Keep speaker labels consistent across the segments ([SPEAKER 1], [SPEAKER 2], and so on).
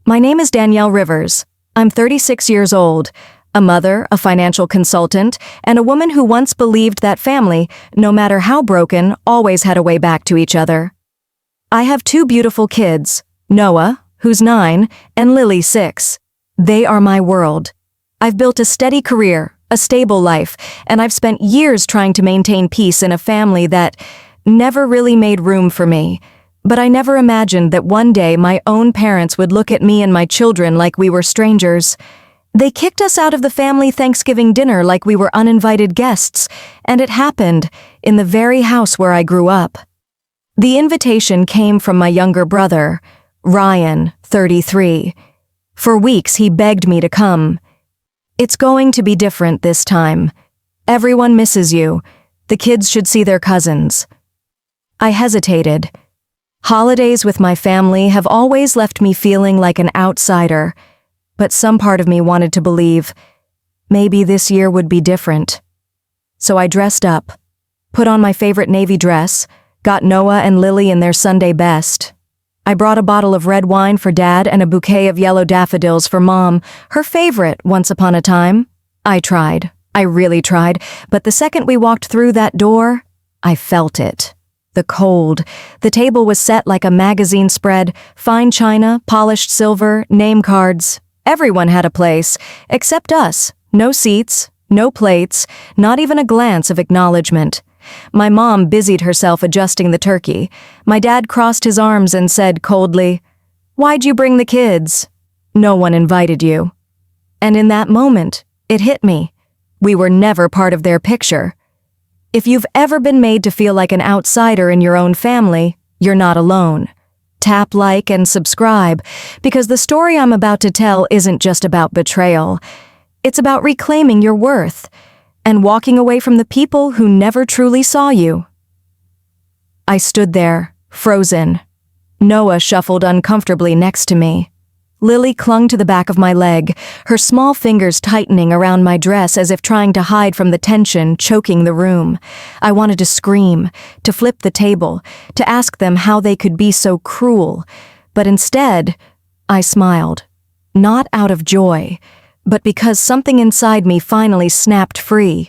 [SPEAKER 1] My name is Danielle Rivers. I'm 36 years old, a mother, a financial consultant, and a woman who once believed that family, no matter how broken, always had a way back to each other. I have two beautiful kids, Noah, who's 9, and Lily, 6. They are my world. I've built a steady career, a stable life, and I've spent years trying to maintain peace in a family that never really made room for me. But I never imagined that one day my own parents would look at me and my children like we were strangers. They kicked us out of the family Thanksgiving dinner like we were uninvited guests, and it happened in the very house where I grew up. The invitation came from my younger brother, Ryan, 33. For weeks he begged me to come. It's going to be different this time. Everyone misses you. The kids should see their cousins. I hesitated. Holidays with my family have always left me feeling like an outsider, but some part of me wanted to believe maybe this year would be different. So I dressed up, put on my favorite navy dress, got Noah and Lily in their Sunday best. I brought a bottle of red wine for Dad and a bouquet of yellow daffodils for Mom, her favorite once upon a time. I tried. I really tried, but the second we walked through that door, I felt it. The cold. The table was set like a magazine spread, fine china, polished silver, name cards. Everyone had a place, except us. No seats, no plates, not even a glance of acknowledgement. My mom busied herself adjusting the turkey. My dad crossed his arms and said coldly, "Why'd you bring the kids? No one invited you." And in that moment, it hit me. We were never part of their picture. If you've ever been made to feel like an outsider in your own family, you're not alone. Tap like and subscribe, because the story I'm about to tell isn't just about betrayal. It's about reclaiming your worth and walking away from the people who never truly saw you. I stood there, frozen. Noah shuffled uncomfortably next to me. Lily clung to the back of my leg, her small fingers tightening around my dress as if trying to hide from the tension choking the room. I wanted to scream, to flip the table, to ask them how they could be so cruel. But instead, I smiled. Not out of joy, but because something inside me finally snapped free.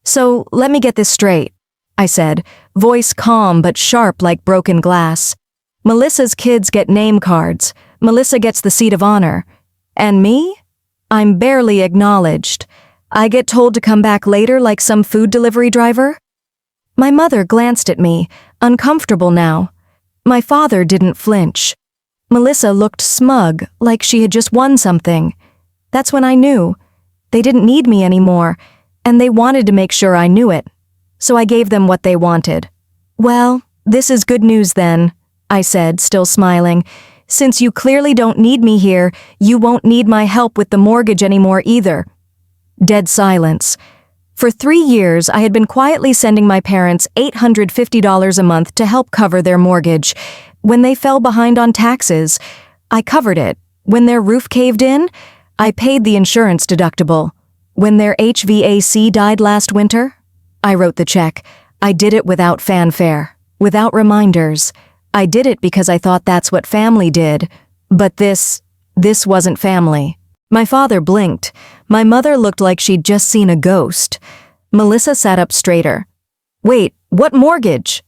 [SPEAKER 1] "So, let me get this straight," I said, voice calm but sharp like broken glass. "Melissa's kids get name cards. Melissa gets the seat of honor. And me? I'm barely acknowledged. I get told to come back later like some food delivery driver?" My mother glanced at me, uncomfortable now. My father didn't flinch. Melissa looked smug, like she had just won something. That's when I knew. They didn't need me anymore, and they wanted to make sure I knew it. So I gave them what they wanted. "Well, this is good news then," I said, still smiling. "Since you clearly don't need me here, you won't need my help with the mortgage anymore either." Dead silence. For 3 years, I had been quietly sending my parents $850 a month to help cover their mortgage. When they fell behind on taxes, I covered it. When their roof caved in, I paid the insurance deductible. When their HVAC died last winter, I wrote the check. I did it without fanfare, without reminders. I did it because I thought that's what family did. But this wasn't family. My father blinked. My mother looked like she'd just seen a ghost. Melissa sat up straighter. "Wait, what mortgage?"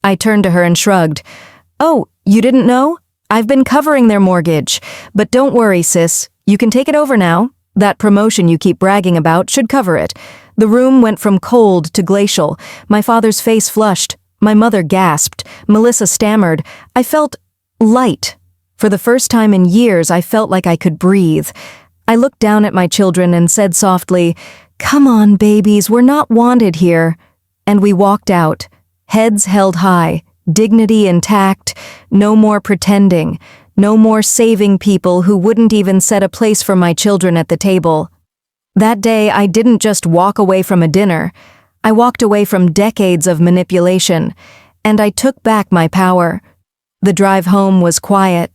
[SPEAKER 1] I turned to her and shrugged. "Oh, you didn't know? I've been covering their mortgage. But don't worry, sis. You can take it over now. That promotion you keep bragging about should cover it." The room went from cold to glacial. My father's face flushed. My mother gasped. Melissa stammered. I felt light. For the first time in years, I felt like I could breathe. I looked down at my children and said softly, "Come on, babies, we're not wanted here." And we walked out, heads held high, dignity intact, no more pretending, no more saving people who wouldn't even set a place for my children at the table. That day, I didn't just walk away from a dinner. I walked away from decades of manipulation, and I took back my power. The drive home was quiet.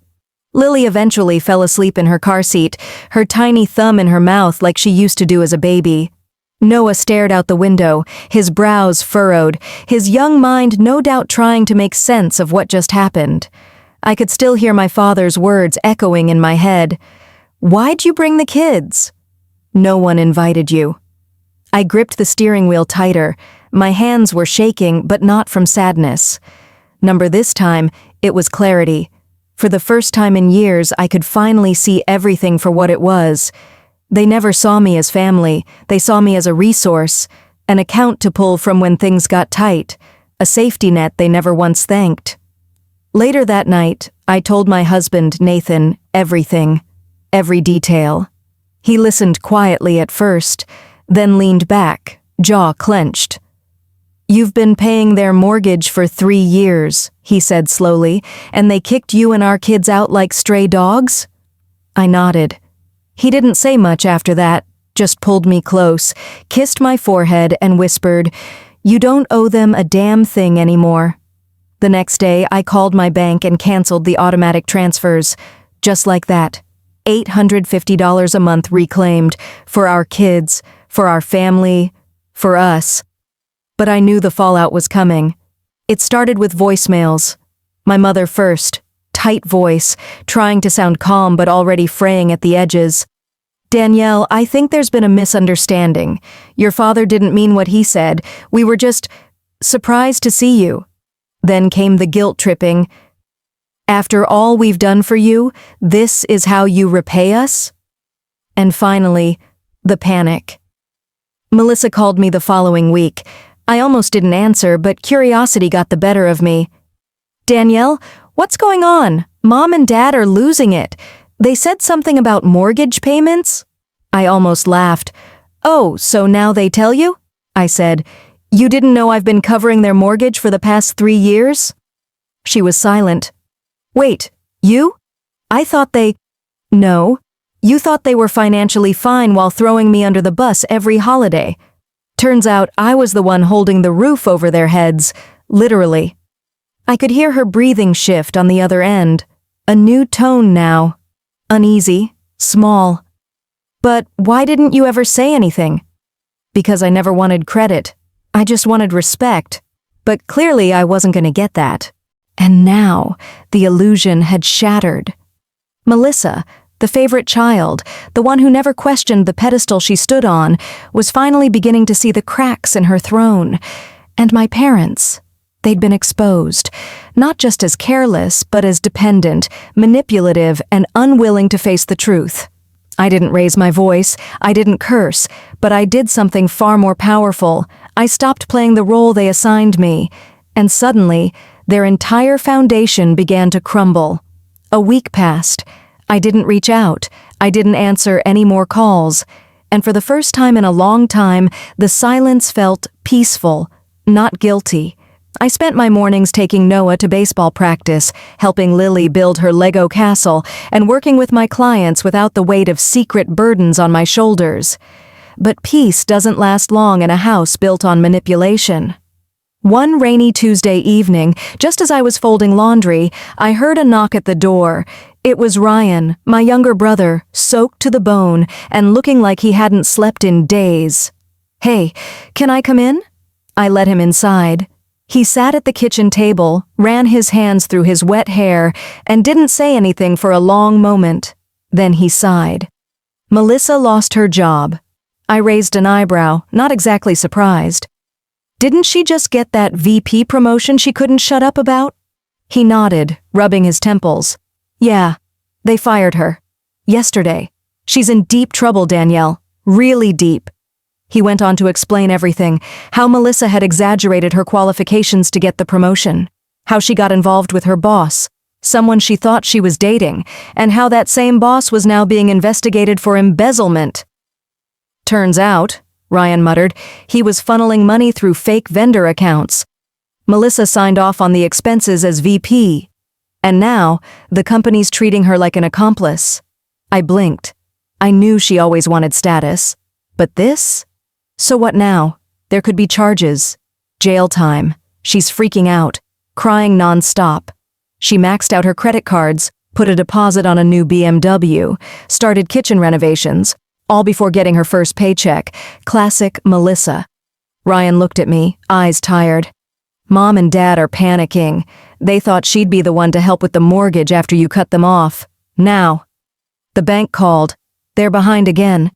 [SPEAKER 1] Lily eventually fell asleep in her car seat, her tiny thumb in her mouth like she used to do as a baby. Noah stared out the window, his brows furrowed, his young mind no doubt trying to make sense of what just happened. I could still hear my father's words echoing in my head. "Why'd you bring the kids?" "No one invited you." I gripped the steering wheel tighter. My hands were shaking, but not from sadness. This time, it was clarity. For the first time in years, I could finally see everything for what it was. They never saw me as family. They saw me as a resource, an account to pull from when things got tight, a safety net they never once thanked. Later that night, I told my husband, Nathan, everything, every detail. He listened quietly at first, then leaned back, jaw clenched. "You've been paying their mortgage for 3 years," he said slowly, "and they kicked you and our kids out like stray dogs?" I nodded. He didn't say much after that, just pulled me close, kissed my forehead, and whispered, "You don't owe them a damn thing anymore." The next day, I called my bank and canceled the automatic transfers. Just like that. $850 a month reclaimed, for our kids, for our family, for us. But I knew the fallout was coming. It started with voicemails. My mother first, tight voice, trying to sound calm but already fraying at the edges. "Danielle, I think there's been a misunderstanding. Your father didn't mean what he said. We were just surprised to see you." Then came the guilt-tripping. "After all we've done for you, this is how you repay us?" And finally, the panic. Melissa called me the following week. I almost didn't answer, but curiosity got the better of me. "Danielle, what's going on? Mom and Dad are losing it. They said something about mortgage payments?" I almost laughed. "Oh, so now they tell you?" I said. "You didn't know I've been covering their mortgage for the past 3 years?" She was silent. "Wait, you? I thought they—" "No. You thought they were financially fine while throwing me under the bus every holiday. Turns out I was the one holding the roof over their heads, literally." I could hear her breathing shift on the other end. A new tone now. Uneasy, small. "But why didn't you ever say anything?" "Because I never wanted credit. I just wanted respect. But clearly I wasn't going to get that. And now, the illusion had shattered. Melissa, the favorite child, the one who never questioned the pedestal she stood on, was finally beginning to see the cracks in her throne. And my parents, they'd been exposed, not just as careless, but as dependent, manipulative, and unwilling to face the truth. I didn't raise my voice, I didn't curse, but I did something far more powerful. I stopped playing the role they assigned me, and suddenly, their entire foundation began to crumble. A week passed. I didn't reach out. I didn't answer any more calls. And for the first time in a long time, the silence felt peaceful, not guilty. I spent my mornings taking Noah to baseball practice, helping Lily build her Lego castle, and working with my clients without the weight of secret burdens on my shoulders. But peace doesn't last long in a house built on manipulation. One rainy Tuesday evening, just as I was folding laundry, I heard a knock at the door. It was Ryan, my younger brother, soaked to the bone and looking like he hadn't slept in days. "Hey, can I come in?" I let him inside. He sat at the kitchen table, ran his hands through his wet hair, and didn't say anything for a long moment. Then he sighed. Melissa lost her job. I raised an eyebrow, not exactly surprised. Didn't she just get that VP promotion she couldn't shut up about? He nodded, rubbing his temples. "Yeah, they fired her. Yesterday. She's in deep trouble, Danielle. Really deep." He went on to explain everything, how Melissa had exaggerated her qualifications to get the promotion, how she got involved with her boss, someone she thought she was dating, and how that same boss was now being investigated for embezzlement. "Turns out," Ryan muttered, "he was funneling money through fake vendor accounts. Melissa signed off on the expenses as VP. And now, the company's treating her like an accomplice." I blinked. I knew she always wanted status. But this? So what now? There could be charges. Jail time. She's freaking out, crying nonstop. She maxed out her credit cards, put a deposit on a new BMW, started kitchen renovations, all before getting her first paycheck. Classic Melissa. Ryan looked at me, eyes tired. Mom and Dad are panicking. They thought she'd be the one to help with the mortgage after you cut them off. Now. The bank called. They're behind again.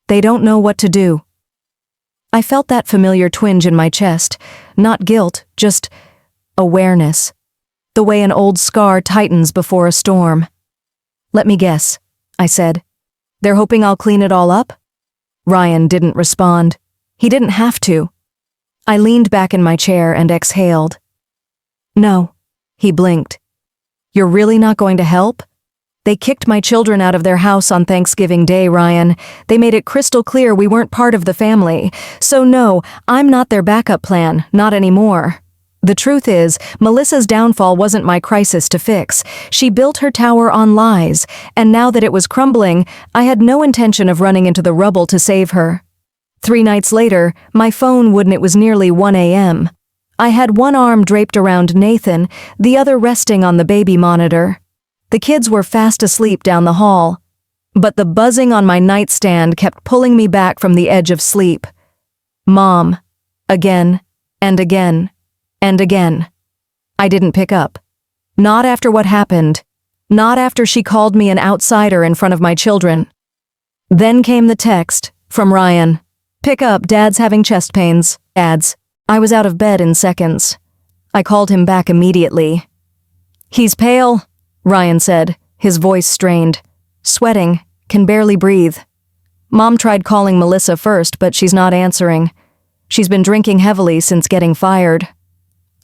[SPEAKER 1] They don't know what to do. I felt that familiar twinge in my chest. Not guilt, just awareness. The way an old scar tightens before a storm. Let me guess, I said. They're hoping I'll clean it all up? Ryan didn't respond. He didn't have to. I leaned back in my chair and exhaled. No, he blinked. You're really not going to help? They kicked my children out of their house on Thanksgiving Day, Ryan. They made it crystal clear we weren't part of the family. So no, I'm not their backup plan, not anymore. The truth is, Melissa's downfall wasn't my crisis to fix. She built her tower on lies, and now that it was crumbling, I had no intention of running into the rubble to save her. 3 nights later, my phone would, and it was nearly 1 a.m. I had one arm draped around Nathan, the other resting on the baby monitor. The kids were fast asleep down the hall, but the buzzing on my nightstand kept pulling me back from the edge of sleep. Mom. Again, and again, and again. I didn't pick up. Not after what happened. Not after she called me an outsider in front of my children. Then came the text from Ryan. Pick up, Dad's having chest pains. Ads. I was out of bed in seconds. I called him back immediately. He's pale, Ryan said, his voice strained. Sweating, can barely breathe. Mom tried calling Melissa first, but she's not answering. She's been drinking heavily since getting fired.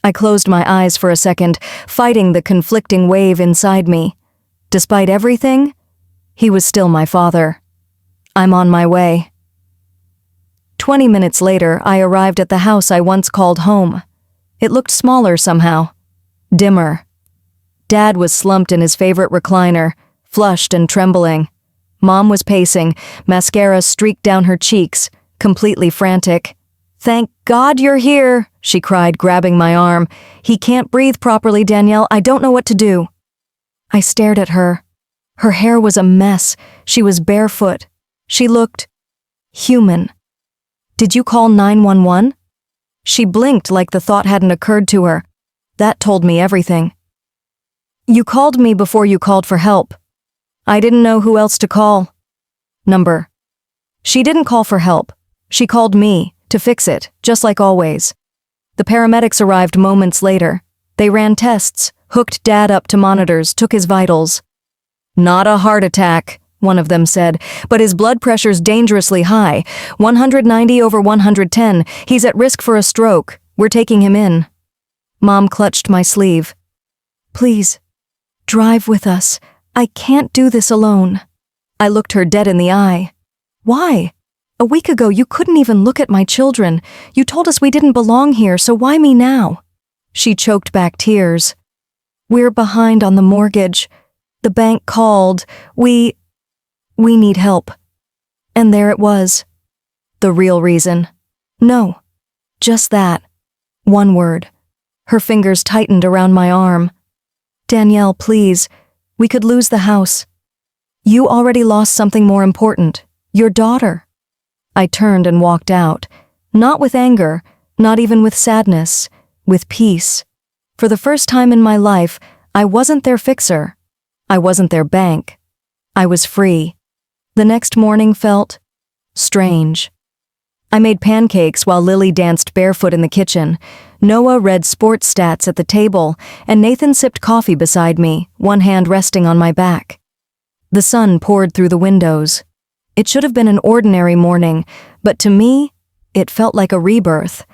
[SPEAKER 1] I closed my eyes for a second, fighting the conflicting wave inside me. Despite everything, he was still my father. I'm on my way. 20 minutes later, I arrived at the house I once called home. It looked smaller somehow. Dimmer. Dad was slumped in his favorite recliner, flushed and trembling. Mom was pacing, mascara streaked down her cheeks, completely frantic. Thank God you're here, she cried, grabbing my arm. He can't breathe properly, Danielle. I don't know what to do. I stared at her. Her hair was a mess. She was barefoot. She looked human. Did you call 911? She blinked like the thought hadn't occurred to her. That told me everything. You called me before you called for help. I didn't know who else to call. Number. She didn't call for help. She called me to fix it, just like always. The paramedics arrived moments later. They ran tests, hooked Dad up to monitors, took his vitals. Not a heart attack, one of them said, but his blood pressure's dangerously high, 190/110. He's at risk for a stroke. We're taking him in. Mom clutched my sleeve. Please, drive with us. I can't do this alone. I looked her dead in the eye. Why? A week ago, you couldn't even look at my children. You told us we didn't belong here, so why me now? She choked back tears. We're behind on the mortgage. The bank called. We need help. And there it was. The real reason. No. Just that. One word. Her fingers tightened around my arm. Danielle, please. We could lose the house. You already lost something more important. Your daughter. I turned and walked out. Not with anger, not even with sadness. With peace. For the first time in my life, I wasn't their fixer. I wasn't their bank. I was free. The next morning felt strange. I made pancakes while Lily danced barefoot in the kitchen. Noah read sports stats at the table, and Nathan sipped coffee beside me, one hand resting on my back. The sun poured through the windows. It should have been an ordinary morning, but to me, it felt like a rebirth.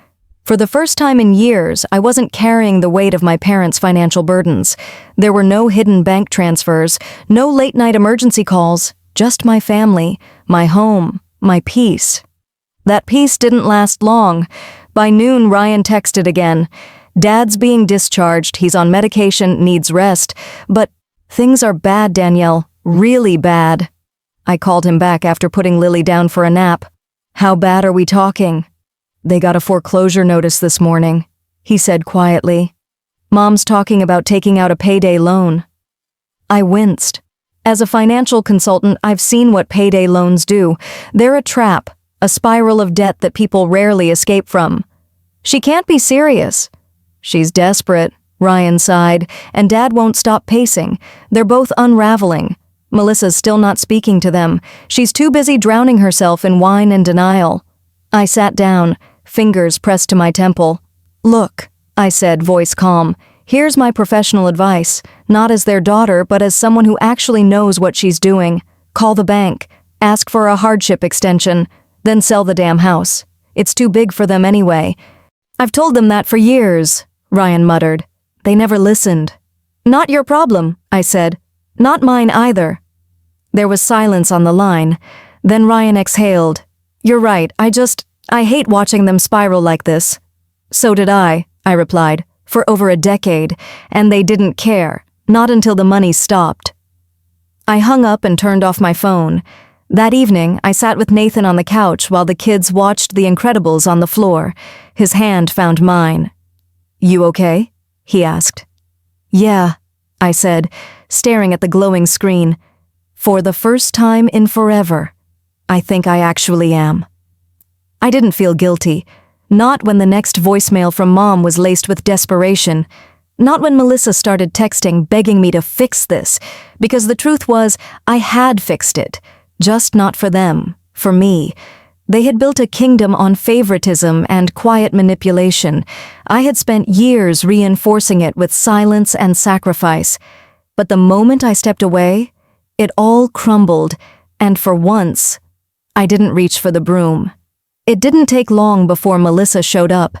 [SPEAKER 1] For the first time in years, I wasn't carrying the weight of my parents' financial burdens. There were no hidden bank transfers, no late-night emergency calls, just my family, my home, my peace. That peace didn't last long. By noon, Ryan texted again. Dad's being discharged, he's on medication, needs rest. But things are bad, Danielle, really bad. I called him back after putting Lily down for a nap. How bad are we talking? They got a foreclosure notice this morning, he said quietly. Mom's talking about taking out a payday loan. I winced. As a financial consultant, I've seen what payday loans do. They're a trap, a spiral of debt that people rarely escape from. She can't be serious. She's desperate, Ryan sighed, and Dad won't stop pacing. They're both unraveling. Melissa's still not speaking to them. She's too busy drowning herself in wine and denial. I sat down, fingers pressed to my temple. Look, I said, voice calm. Here's my professional advice, not as their daughter, but as someone who actually knows what she's doing. Call the bank, ask for a hardship extension, then sell the damn house. It's too big for them anyway. I've told them that for years, Ryan muttered. They never listened. Not your problem, I said. Not mine either. There was silence on the line. Then Ryan exhaled. You're right, I hate watching them spiral like this. So did I replied, for over a decade, and they didn't care, not until the money stopped. I hung up and turned off my phone. That evening, I sat with Nathan on the couch while the kids watched The Incredibles on the floor. His hand found mine. You okay? He asked. Yeah, I said, staring at the glowing screen. For the first time in forever, I think I actually am. I didn't feel guilty. Not when the next voicemail from Mom was laced with desperation. Not when Melissa started texting begging me to fix this, because the truth was, I had fixed it. Just not for them, for me. They had built a kingdom on favoritism and quiet manipulation. I had spent years reinforcing it with silence and sacrifice. But the moment I stepped away, it all crumbled, and for once, I didn't reach for the broom. It didn't take long before Melissa showed up,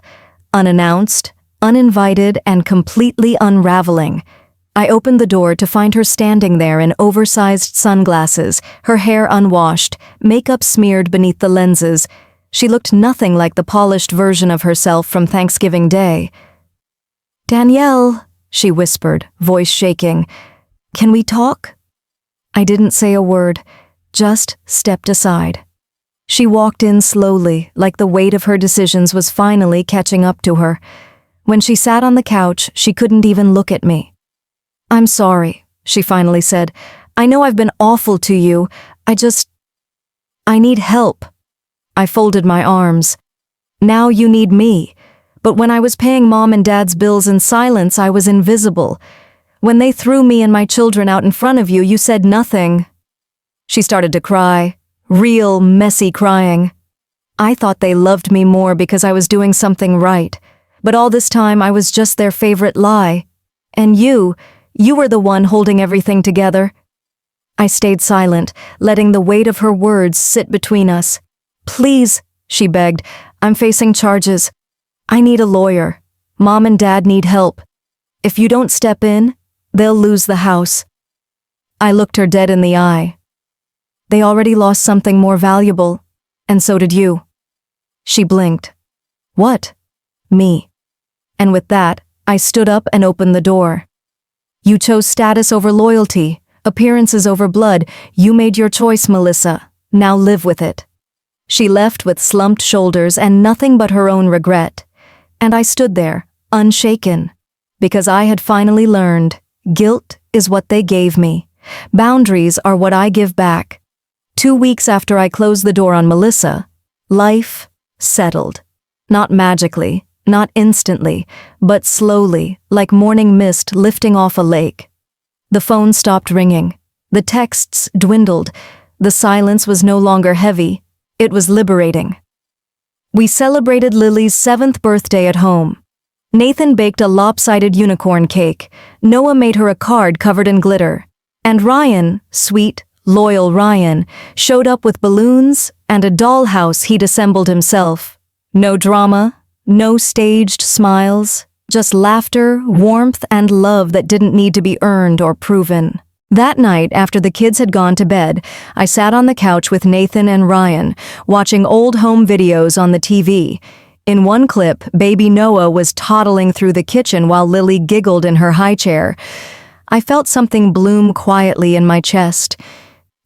[SPEAKER 1] unannounced, uninvited, and completely unraveling. I opened the door to find her standing there in oversized sunglasses, her hair unwashed, makeup smeared beneath the lenses. She looked nothing like the polished version of herself from Thanksgiving Day. Danielle, she whispered, voice shaking. Can we talk? I didn't say a word, just stepped aside. She walked in slowly, like the weight of her decisions was finally catching up to her. When she sat on the couch, she couldn't even look at me. I'm sorry, she finally said. I know I've been awful to you. I need help. I folded my arms. Now you need me. But when I was paying Mom and Dad's bills in silence, I was invisible. When they threw me and my children out in front of you, you said nothing. She started to cry, real messy crying. I thought they loved me more because I was doing something right. But all this time I was just their favorite lie. And you were the one holding everything together. I stayed silent, letting the weight of her words sit between us. Please, she begged, I'm facing charges. I need a lawyer. Mom and Dad need help. If you don't step in, they'll lose the house. I looked her dead in the eye. They already lost something more valuable, and so did you. She blinked. What? Me. And with that, I stood up and opened the door. You chose status over loyalty, appearances over blood. You made your choice, Melissa. Now live with it. She left with slumped shoulders and nothing but her own regret. And I stood there, unshaken, because I had finally learned guilt is what they gave me. Boundaries are what I give back. 2 weeks after I closed the door on Melissa, life settled. Not magically, not instantly, but slowly, like morning mist lifting off a lake. The phone stopped ringing. The texts dwindled. The silence was no longer heavy. It was liberating. We celebrated Lily's 7th birthday at home. Nathan baked a lopsided unicorn cake. Noah made her a card covered in glitter. And Ryan, sweet, loyal Ryan, showed up with balloons and a dollhouse he'd assembled himself. No drama, no staged smiles, just laughter, warmth, and love that didn't need to be earned or proven. That night, after the kids had gone to bed, I sat on the couch with Nathan and Ryan, watching old home videos on the TV. In one clip, baby Noah was toddling through the kitchen while Lily giggled in her high chair. I felt something bloom quietly in my chest.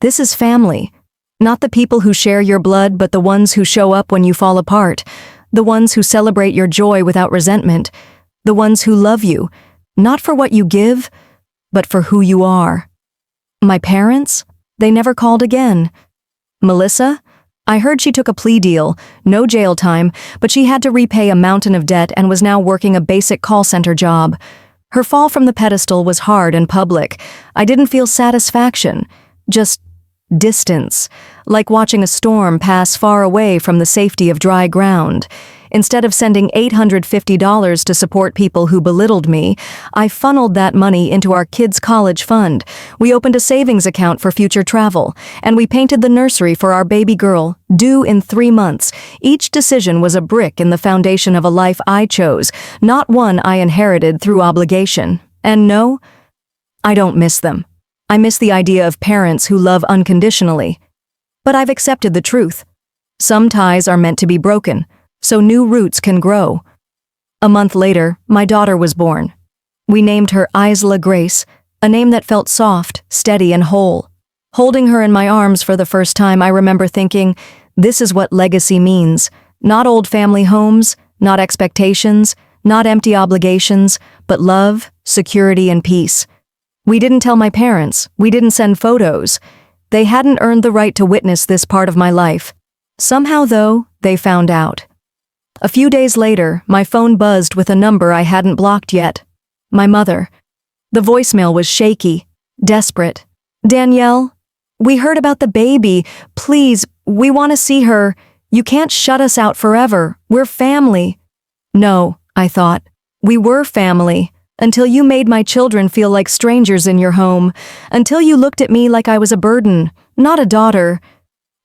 [SPEAKER 1] This is family. Not the people who share your blood, but the ones who show up when you fall apart. The ones who celebrate your joy without resentment. The ones who love you, not for what you give, but for who you are. My parents? They never called again. Melissa? I heard she took a plea deal, no jail time, but she had to repay a mountain of debt and was now working a basic call center job. Her fall from the pedestal was hard and public. I didn't feel satisfaction, just distance, like watching a storm pass far away from the safety of dry ground. Instead of sending $850 to support people who belittled me, I funneled that money into our kids' college fund. We opened a savings account for future travel, and we painted the nursery for our baby girl, due in 3 months. Each decision was a brick in the foundation of a life I chose, not one I inherited through obligation. And no, I don't miss them. I miss the idea of parents who love unconditionally. But I've accepted the truth. Some ties are meant to be broken, so new roots can grow. A month later, my daughter was born. We named her Isla Grace, a name that felt soft, steady, and whole. Holding her in my arms for the first time, I remember thinking, this is what legacy means. Not old family homes, not expectations, not empty obligations, but love, security, and peace. We didn't tell my parents. We didn't send photos. They hadn't earned the right to witness this part of my life. Somehow, though, they found out. A few days later, my phone buzzed with a number I hadn't blocked yet. My mother. The voicemail was shaky, desperate. "Danielle, we heard about the baby. Please, we want to see her. You can't shut us out forever. We're family." No, I thought. We were family. Until you made my children feel like strangers in your home. Until you looked at me like I was a burden, not a daughter.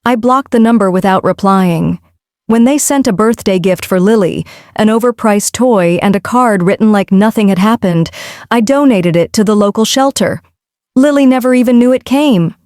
[SPEAKER 1] I blocked the number without replying. When they sent a birthday gift for Lily, an overpriced toy and a card written like nothing had happened, I donated it to the local shelter. Lily never even knew it came.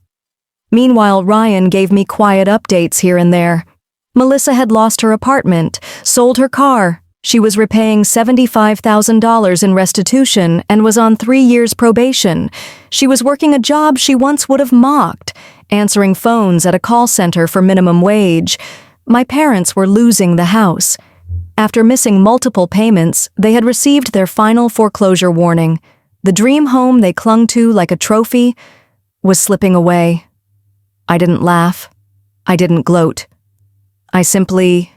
[SPEAKER 1] Meanwhile, Ryan gave me quiet updates here and there. Melissa had lost her apartment, sold her car. She was repaying $75,000 in restitution and was on 3 years probation. She was working a job she once would have mocked, answering phones at a call center for minimum wage. My parents were losing the house. After missing multiple payments, they had received their final foreclosure warning. The dream home they clung to like a trophy was slipping away. I didn't laugh. I didn't gloat. I simply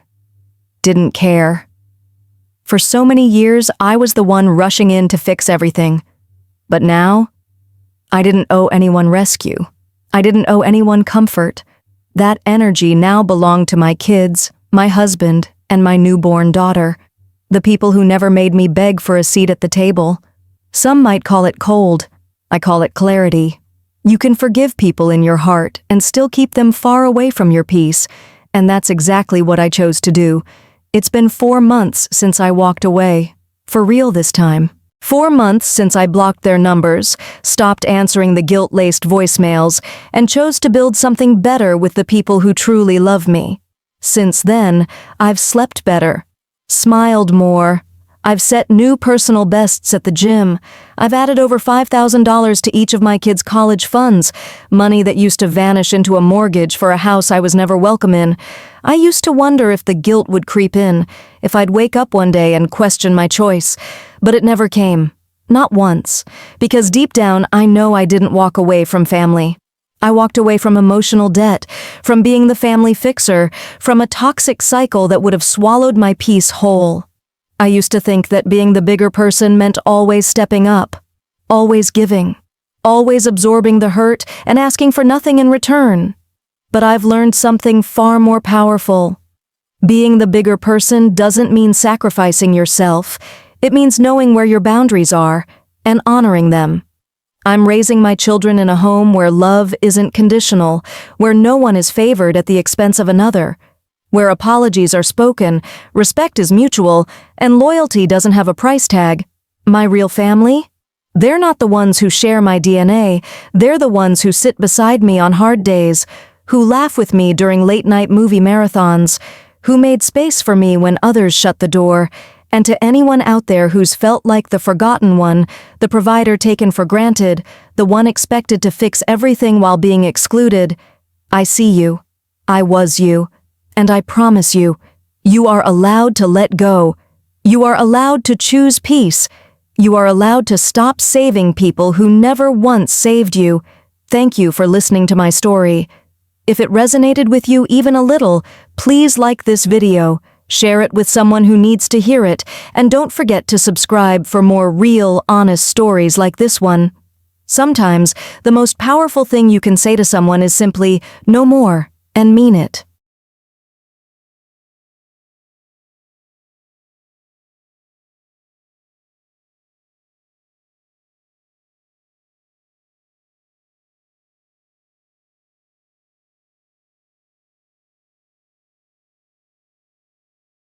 [SPEAKER 1] didn't care. For so many years, I was the one rushing in to fix everything. But now, I didn't owe anyone rescue. I didn't owe anyone comfort. That energy now belonged to my kids, my husband, and my newborn daughter. The people who never made me beg for a seat at the table. Some might call it cold. I call it clarity. You can forgive people in your heart and still keep them far away from your peace, and that's exactly what I chose to do. It's been 4 months since I walked away. For real this time. 4 months since I blocked their numbers, stopped answering the guilt-laced voicemails, and chose to build something better with the people who truly love me. Since then, I've slept better, smiled more. I've set new personal bests at the gym. I've added over $5,000 to each of my kids' college funds, money that used to vanish into a mortgage for a house I was never welcome in. I used to wonder if the guilt would creep in, if I'd wake up one day and question my choice. But it never came. Not once. Because deep down, I know I didn't walk away from family. I walked away from emotional debt, from being the family fixer, from a toxic cycle that would have swallowed my peace whole. I used to think that being the bigger person meant always stepping up, always giving, always absorbing the hurt and asking for nothing in return. But I've learned something far more powerful. Being the bigger person doesn't mean sacrificing yourself. It means knowing where your boundaries are and honoring them. I'm raising my children in a home where love isn't conditional, where no one is favored at the expense of another, where apologies are spoken, respect is mutual, and loyalty doesn't have a price tag. My real family? They're not the ones who share my DNA. They're the ones who sit beside me on hard days, who laugh with me during late-night movie marathons, who made space for me when others shut the door. And to anyone out there who's felt like the forgotten one, the provider taken for granted, the one expected to fix everything while being excluded, I see you. I was you. And I promise you, you are allowed to let go. You are allowed to choose peace. You are allowed to stop saving people who never once saved you. Thank you for listening to my story. If it resonated with you even a little, please like this video, share it with someone who needs to hear it, and don't forget to subscribe for more real, honest stories like this one. Sometimes, the most powerful thing you can say to someone is simply, "No more," and mean it.